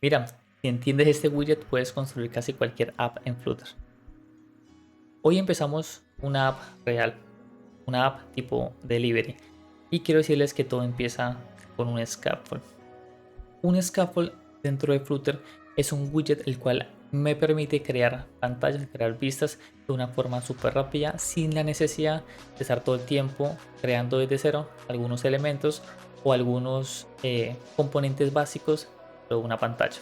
Mira, si entiendes este widget puedes construir casi cualquier app en Flutter. Hoy empezamos una app real, una app tipo delivery, y quiero decirles que todo empieza con un scaffold. Un scaffold dentro de Flutter es un widget el cual me permite crear pantallas, crear vistas de una forma súper rápida sin la necesidad de estar todo el tiempo creando desde cero algunos elementos o algunos componentes básicos de una pantalla.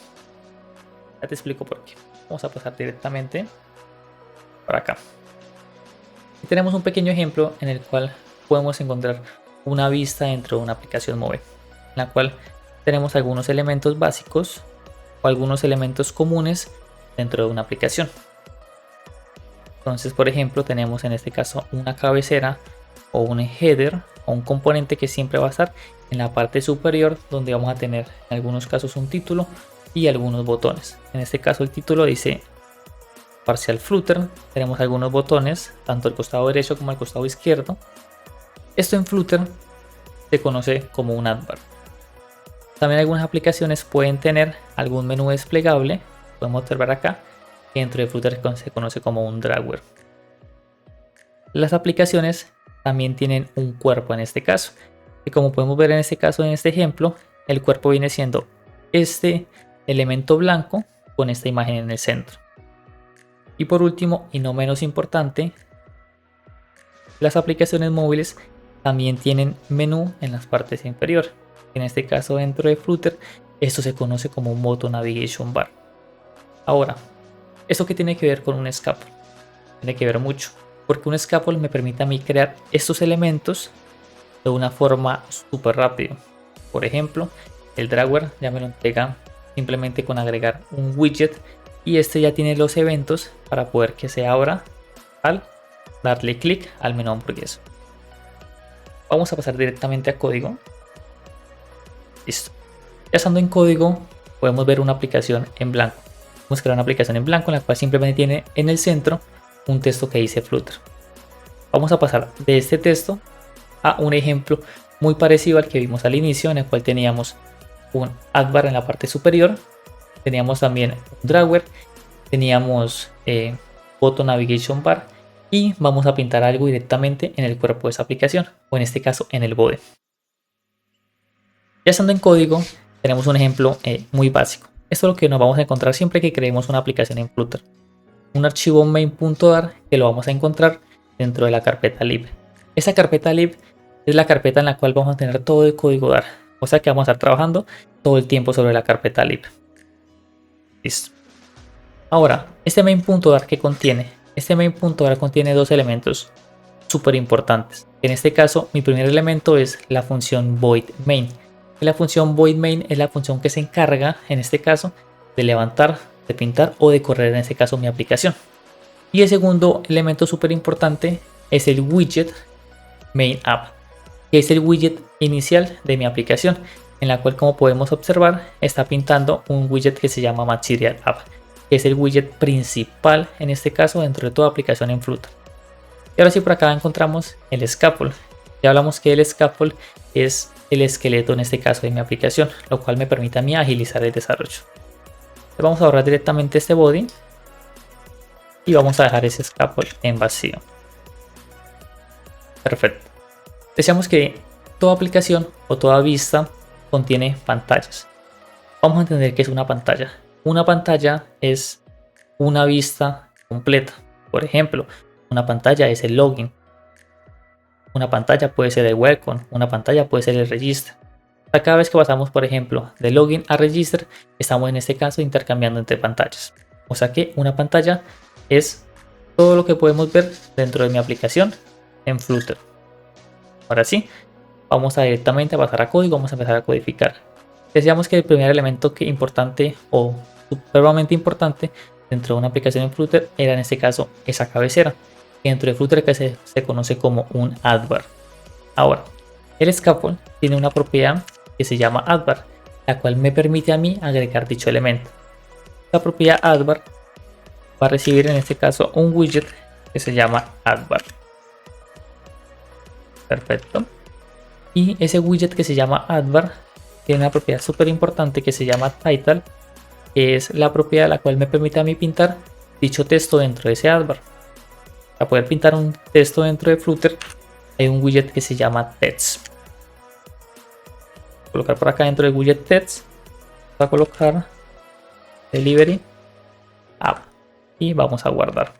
Ya te explico por qué. Vamos a pasar directamente por acá. Y tenemos un pequeño ejemplo en el cual podemos encontrar una vista dentro de una aplicación móvil, en la cual tenemos algunos elementos básicos o algunos elementos comunes dentro de una aplicación. Entonces, por ejemplo, tenemos en este caso una cabecera o un header o un componente que siempre va a estar en la parte superior, donde vamos a tener en algunos casos un título y algunos botones. En este caso el título dice Partial Flutter. Tenemos algunos botones, tanto al costado derecho como al costado izquierdo. Esto en Flutter se conoce como un adbar. También algunas aplicaciones pueden tener algún menú desplegable. Podemos observar acá que dentro de Flutter se conoce como un drawer. Las aplicaciones también tienen un cuerpo en este caso. Y como podemos ver en este caso, en este ejemplo, el cuerpo viene siendo este elemento blanco con esta imagen en el centro. Y por último, y no menos importante, las aplicaciones móviles también tienen menú en las partes inferiores. En este caso, dentro de Flutter, esto se conoce como Moto Navigation Bar. Ahora, ¿eso qué tiene que ver con un scaffold? Tiene que ver mucho, porque un scaffold me permite a mí crear estos elementos de una forma súper rápida. Por ejemplo, el drawer ya me lo entrega simplemente con agregar un widget y este ya tiene los eventos para poder que se abra al darle clic al menú hamburguesa. Vamos a pasar directamente a código. Listo. Ya estando en código podemos ver una aplicación en blanco. Vamos a crear una aplicación en blanco en la cual simplemente tiene en el centro un texto que dice Flutter. Vamos a pasar de este texto a un ejemplo muy parecido al que vimos al inicio, en el cual teníamos un adbar en la parte superior, teníamos también un drawer, teníamos Photo Navigation Bar y vamos a pintar algo directamente en el cuerpo de esa aplicación, o en este caso en el body. Ya estando en código tenemos un ejemplo muy básico. Esto es lo que nos vamos a encontrar siempre que creemos una aplicación en Flutter. Un archivo main.dar que lo vamos a encontrar dentro de la carpeta lib. Esa carpeta lib es la carpeta en la cual vamos a tener todo el código dar. O sea que vamos a estar trabajando todo el tiempo sobre la carpeta lib. Listo. Ahora, este main.dar que contiene. Este main.dar contiene dos elementos súper importantes. En este caso, mi primer elemento es la función void main. La función void main es la función que se encarga, en este caso, de levantar, de pintar o de correr, en este caso, mi aplicación. Y el segundo elemento súper importante es el widget main app, que es el widget inicial de mi aplicación, en la cual, como podemos observar, está pintando un widget que se llama Material App, que es el widget principal, en este caso, dentro de toda aplicación en Flutter. Y ahora sí, por acá encontramos el scaffold. Ya hablamos que el scaffold es el esqueleto, en este caso, de mi aplicación, lo cual me permite a mí agilizar el desarrollo. Entonces vamos a borrar directamente este body y vamos a dejar ese scaffold en vacío. Perfecto. Decíamos que toda aplicación o toda vista contiene pantallas. Vamos a entender qué es una pantalla. Una pantalla es una vista completa. Por ejemplo, una pantalla es el login. Una pantalla puede ser el welcome. Una pantalla puede ser el register. Cada vez que pasamos, por ejemplo, de login a register, estamos en este caso intercambiando entre pantallas. O sea que una pantalla es todo lo que podemos ver dentro de mi aplicación en Flutter. Ahora sí, vamos a directamente a pasar a código, vamos a empezar a codificar. Decíamos que el primer elemento importante o supremamente importante dentro de una aplicación en Flutter era, en este caso, esa cabecera, que dentro de Flutter que se conoce como un adbar. Ahora, el scaffold tiene una propiedad que se llama adbar, la cual me permite a mí agregar dicho elemento. La propiedad adbar va a recibir, en este caso, un widget que se llama adbar. Perfecto. Y ese widget que se llama adbar tiene una propiedad súper importante que se llama title, que es la propiedad la cual me permite a mí pintar dicho texto dentro de ese adbar. Para poder pintar un texto dentro de Flutter hay un widget que se llama text. Colocar por acá dentro del widget text, voy a colocar delivery app y vamos a guardar.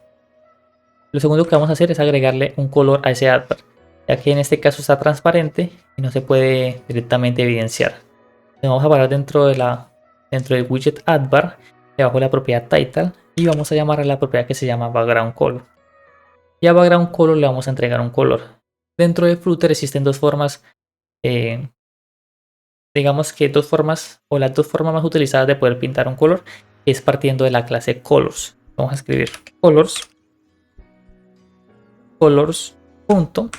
Lo segundo que vamos a hacer es agregarle un color a ese adbar, ya que en este caso está transparente y no se puede directamente evidenciar. Vamos a parar dentro del widget adbar, debajo de la propiedad title, y vamos a llamar a la propiedad que se llama background color. Y a background color le vamos a entregar un color. Dentro de Flutter existen dos formas, digamos que dos formas, o las dos formas más utilizadas de poder pintar un color, es partiendo de la clase colors. Vamos a escribir colors, punto,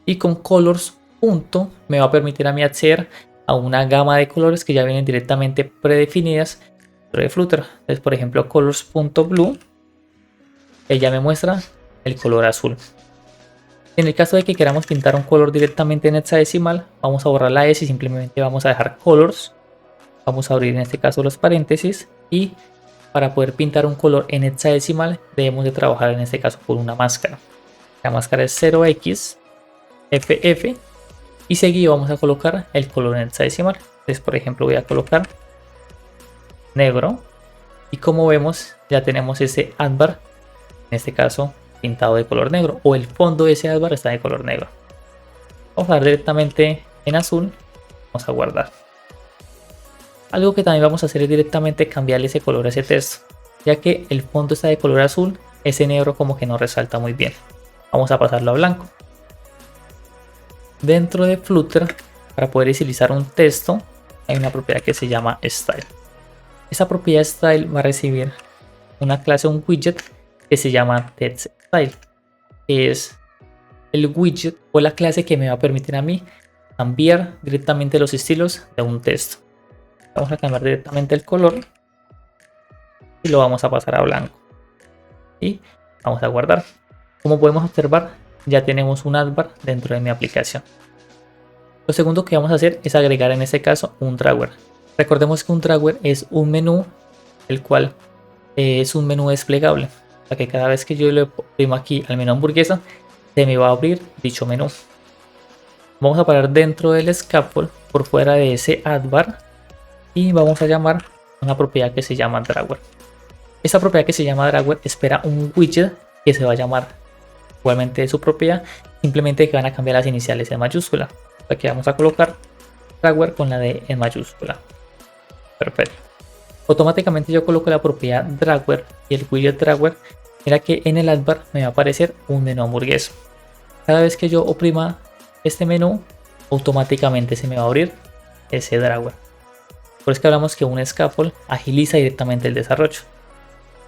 y con colors punto me va a permitir a mí acceder a una gama de colores que ya vienen directamente predefinidas dentro de Flutter. Entonces, por ejemplo, colors.blue, que ya me muestra el color azul. En el caso de que queramos pintar un color directamente en hexadecimal, vamos a borrar la S y simplemente vamos a dejar colors. Vamos a abrir en este caso los paréntesis, y para poder pintar un color en hexadecimal debemos de trabajar en este caso por una máscara. La máscara es 0x ff y seguido vamos a colocar el color en hexadecimal. Entonces, por ejemplo, voy a colocar negro y como vemos ya tenemos ese adbar, en este caso pintado de color negro, o el fondo de ese adbar está de color negro. Vamos a dar directamente en azul, vamos a guardar. Algo que también vamos a hacer es directamente cambiarle ese color a ese texto, ya que el fondo está de color azul, ese negro como que no resalta muy bien. Vamos a pasarlo a blanco. Dentro de Flutter, para poder estilizar un texto, hay una propiedad que se llama style. Esa propiedad style va a recibir una clase, un widget que se llama textStyle, que es el widget o la clase que me va a permitir a mí cambiar directamente los estilos de un texto. Vamos a cambiar directamente el color y lo vamos a pasar a blanco y vamos a guardar. Como podemos observar, ya tenemos un adbar dentro de mi aplicación. Lo segundo que vamos a hacer es agregar en este caso un drawer. Recordemos que un drawer es un menú, el cual es un menú desplegable. O sea que cada vez que yo le oprimo aquí al menú hamburguesa, se me va a abrir dicho menú. Vamos a parar dentro del scaffold por fuera de ese adbar y vamos a llamar una propiedad que se llama drawer. Esta propiedad que se llama drawer espera un widget que se va a llamar igualmente de su propiedad, simplemente que van a cambiar las iniciales en mayúscula. Aquí vamos a colocar drawer con la D en mayúscula. Perfecto. Automáticamente yo coloco la propiedad drawer y el widget drawer. Mira que en el adbar me va a aparecer un menú hamburguesa. Cada vez que yo oprima este menú, automáticamente se me va a abrir ese drawer. Por eso que hablamos que un scaffold agiliza directamente el desarrollo.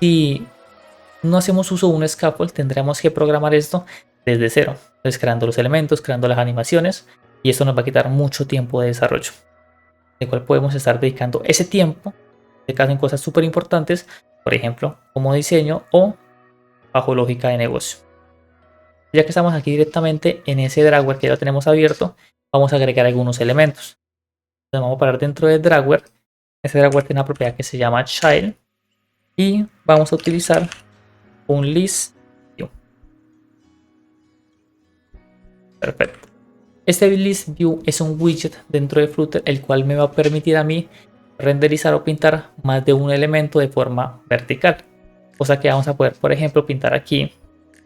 Si no hacemos uso de un scaffold, tendremos que programar esto desde cero. Entonces, creando los elementos, creando las animaciones, y esto nos va a quitar mucho tiempo de desarrollo, el cual podemos estar dedicando ese tiempo de caso en cosas súper importantes, por ejemplo, como diseño o bajo lógica de negocio. Ya que estamos aquí directamente en ese drawer que ya lo tenemos abierto, vamos a agregar algunos elementos. Entonces vamos a parar dentro del drawer. Ese drawer tiene una propiedad que se llama child y vamos a utilizar un list view. Perfecto. Este list view es un widget dentro de Flutter, el cual me va a permitir a mí renderizar o pintar más de un elemento de forma vertical. O sea que vamos a poder, por ejemplo, pintar aquí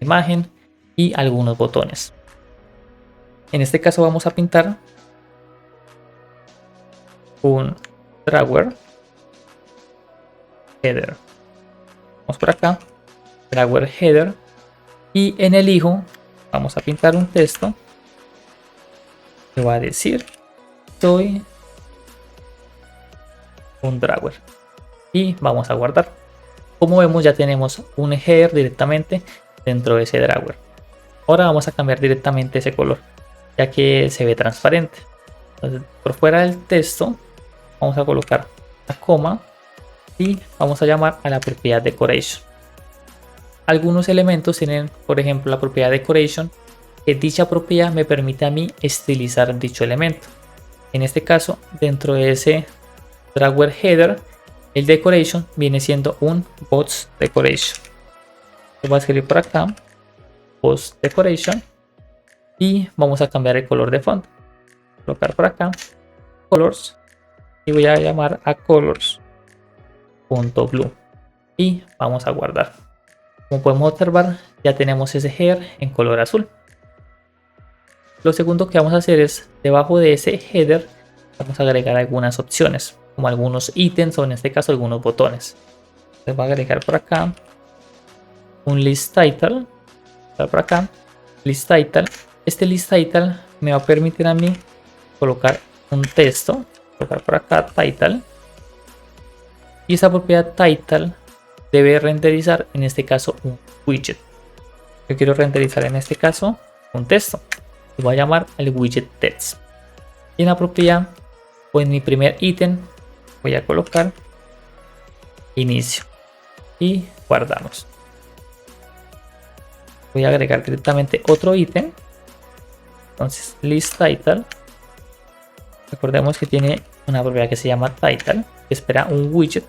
imagen y algunos botones. En este caso vamos a pintar un drawer header. Vamos por acá, drawer header, y en el hijo vamos a pintar un texto que va a decir soy un drawer y vamos a guardar. Como vemos, ya tenemos un header directamente dentro de ese drawer. Ahora vamos a cambiar directamente ese color, ya que se ve transparente. Entonces, por fuera del texto vamos a colocar la coma y vamos a llamar a la propiedad decoration. Algunos elementos tienen, por ejemplo, la propiedad decoration, que dicha propiedad me permite a mí estilizar dicho elemento. En este caso, dentro de ese drawer header el decoration viene siendo un box decoration. Lo voy a escribir por acá, box decoration, y vamos a cambiar el color de fondo. Colocar por acá colors y voy a llamar a colors.blue y vamos a guardar. Como podemos observar, ya tenemos ese header en color azul. Lo segundo que vamos a hacer es, debajo de ese header, vamos a agregar algunas opciones, como algunos ítems o en este caso algunos botones. Les voy a agregar por acá un list title, por acá, list title. Este list title me va a permitir a mí colocar un texto, colocar por acá title, y esa propiedad title debe renderizar en este caso un widget. Yo quiero renderizar en este caso un texto. Lo voy a llamar el widget text. Y en la propiedad, o en mi primer ítem, voy a colocar inicio y guardamos. Voy a agregar directamente otro ítem. Entonces, list title. Recordemos que tiene una propiedad que se llama title, que espera un widget.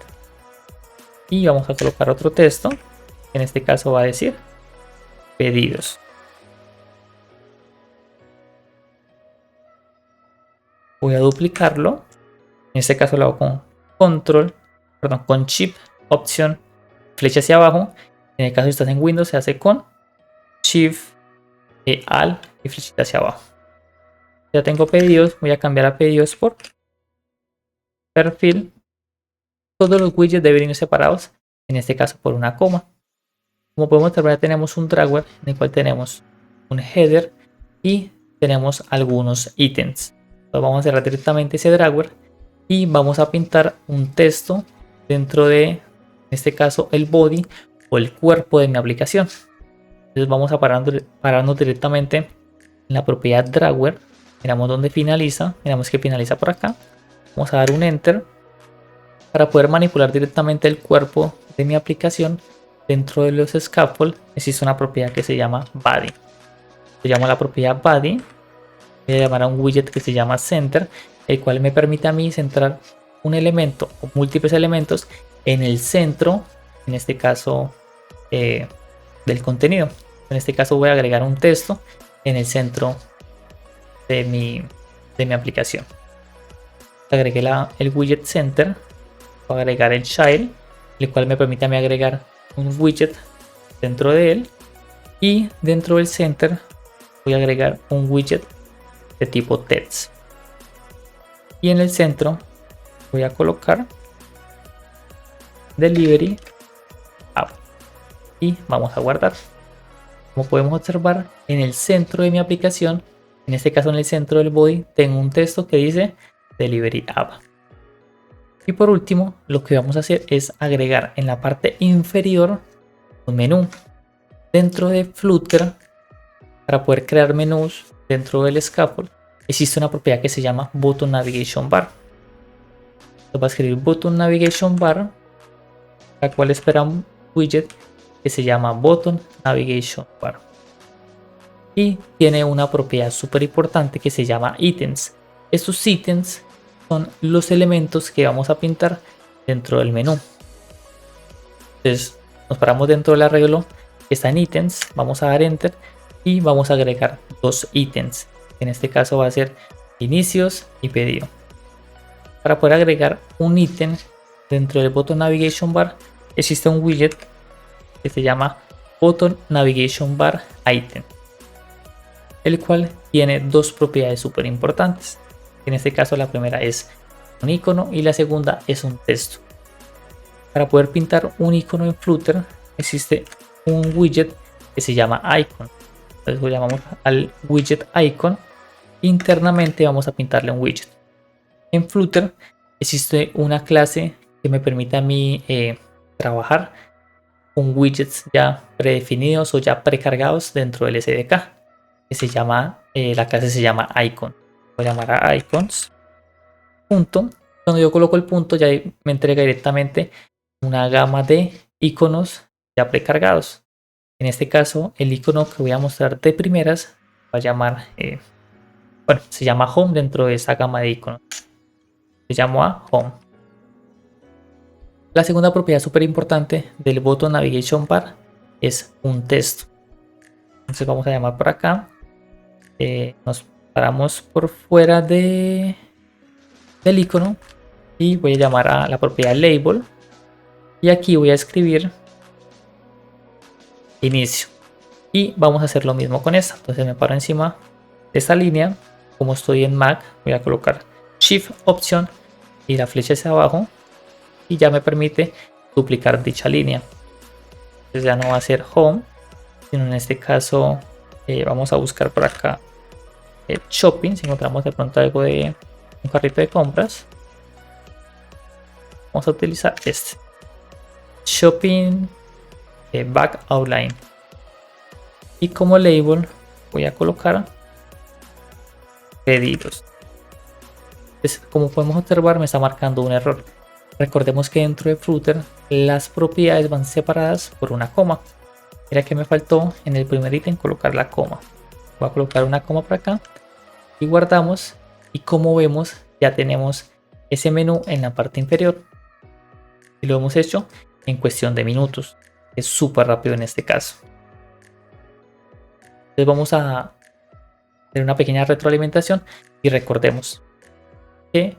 Y vamos a colocar otro texto. En este caso va a decir pedidos. Voy a duplicarlo. En este caso lo hago con con Shift, Opción, flecha hacia abajo. En el caso si estás en Windows se hace con Shift, Alt y flechita hacia abajo. Ya tengo pedidos, voy a cambiar a pedidos por perfil. Todos los widgets deben ir separados, en este caso por una coma. Como podemos observar, tenemos un Dragware en el cual tenemos un header y tenemos algunos ítems. Entonces vamos a cerrar directamente ese Dragware y vamos a pintar un texto dentro de, en este caso, el body o el cuerpo de mi aplicación. Entonces vamos a pararnos directamente en la propiedad Dragware. Miramos dónde finaliza, miramos que finaliza por acá. Vamos a dar un Enter para poder manipular directamente el cuerpo de mi aplicación. Dentro de los scaffold existe una propiedad que se llama body. Se llama la propiedad body. Voy a llamar a un widget que se llama center, el cual me permite a mí centrar un elemento o múltiples elementos en el centro, en este caso del contenido. En este caso voy a agregar un texto en el centro de mi aplicación. Agregué el widget center, voy a agregar el child, el cual me permite a mí agregar un widget dentro de él, y dentro del center voy a agregar un widget de tipo text, y en el centro voy a colocar delivery app y vamos a guardar. Como podemos observar, en el centro de mi aplicación, en este caso en el centro del body, tengo un texto que dice delivery app. Y por último, lo que vamos a hacer es agregar en la parte inferior un menú. Dentro de Flutter, para poder crear menús dentro del scaffold, existe una propiedad que se llama Button Navigation Bar. Entonces va a escribir Button Navigation Bar, la cual espera un widget que se llama Button Navigation Bar. Y tiene una propiedad súper importante que se llama Items. Estos ítems son los elementos que vamos a pintar dentro del menú. Entonces nos paramos dentro del arreglo que está en ítems, vamos a dar enter y vamos a agregar dos ítems. En este caso va a ser inicios y pedido. Para poder agregar un ítem dentro del Button Navigation Bar existe un widget que se llama Button Navigation Bar Item, el cual tiene dos propiedades súper importantes. En este caso la primera es un icono y la segunda es un texto. Para poder pintar un icono en Flutter existe un widget que se llama icon. Entonces lo llamamos al widget icon. Internamente vamos a pintarle un widget. En Flutter existe una clase que me permite a mí trabajar con widgets ya predefinidos o ya precargados dentro del SDK, que se llama, la clase se llama icon. Voy a llamar a icons punto. Cuando yo coloco el punto ya me entrega directamente una gama de iconos ya precargados. En este caso el icono que voy a mostrar de primeras va a llamar se llama home dentro de esa gama de iconos. Le llamo a home. La segunda propiedad súper importante del button navigation bar es un texto. Entonces vamos a llamar por acá. Nos paramos por fuera del icono y voy a llamar a la propiedad label. Y aquí voy a escribir inicio. Y vamos a hacer lo mismo con esta. Entonces me paro encima de esta línea. Como estoy en Mac, voy a colocar Shift Option y la flecha hacia abajo. Y ya me permite duplicar dicha línea. Entonces ya no va a ser Home, sino en este caso vamos a buscar por acá Shopping. Si encontramos de pronto algo de un carrito de compras, vamos a utilizar este Shopping Back Outline. Y como label voy a colocar pedidos. Entonces, como podemos observar, me está marcando un error. Recordemos que dentro de Flutter las propiedades van separadas por una coma. Mira que me faltó en el primer ítem colocar la coma. Voy a colocar una coma por acá y guardamos. Y como vemos, ya tenemos ese menú en la parte inferior. Y lo hemos hecho en cuestión de minutos. Es súper rápido en este caso. Entonces vamos a hacer una pequeña retroalimentación y recordemos que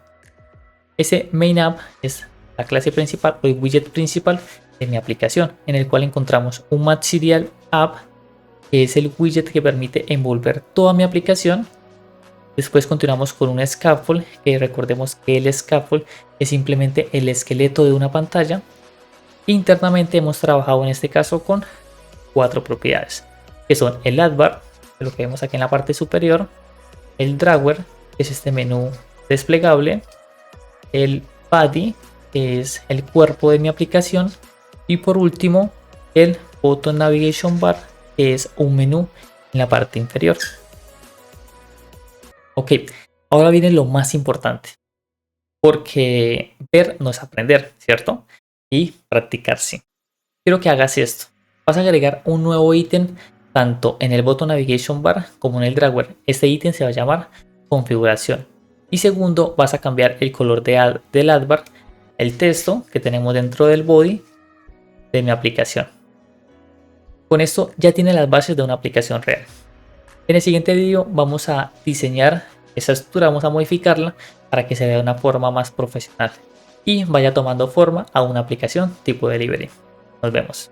ese main app es la clase principal o el widget principal de mi aplicación, en el cual encontramos un Material App, que es el widget que permite envolver toda mi aplicación. Después continuamos con un scaffold, que recordemos que el scaffold es simplemente el esqueleto de una pantalla. Internamente hemos trabajado en este caso con 4 propiedades, que son el AdBar, lo que vemos aquí en la parte superior, el Drawer, que es este menú desplegable, el Body, que es el cuerpo de mi aplicación, y por último el Button Navigation Bar, que es un menú en la parte inferior. Ok, ahora viene lo más importante, porque ver no es aprender, ¿cierto? Y practicar sí. Quiero que hagas esto. Vas a agregar un nuevo ítem tanto en el Button Navigation Bar como en el Drawer. Este ítem se va a llamar configuración. Y segundo, vas a cambiar el color del AdBar, el texto que tenemos dentro del body de mi aplicación. Con esto ya tiene las bases de una aplicación real. En el siguiente vídeo vamos a diseñar esa estructura, vamos a modificarla para que se vea de una forma más profesional y vaya tomando forma a una aplicación tipo delivery. Nos vemos.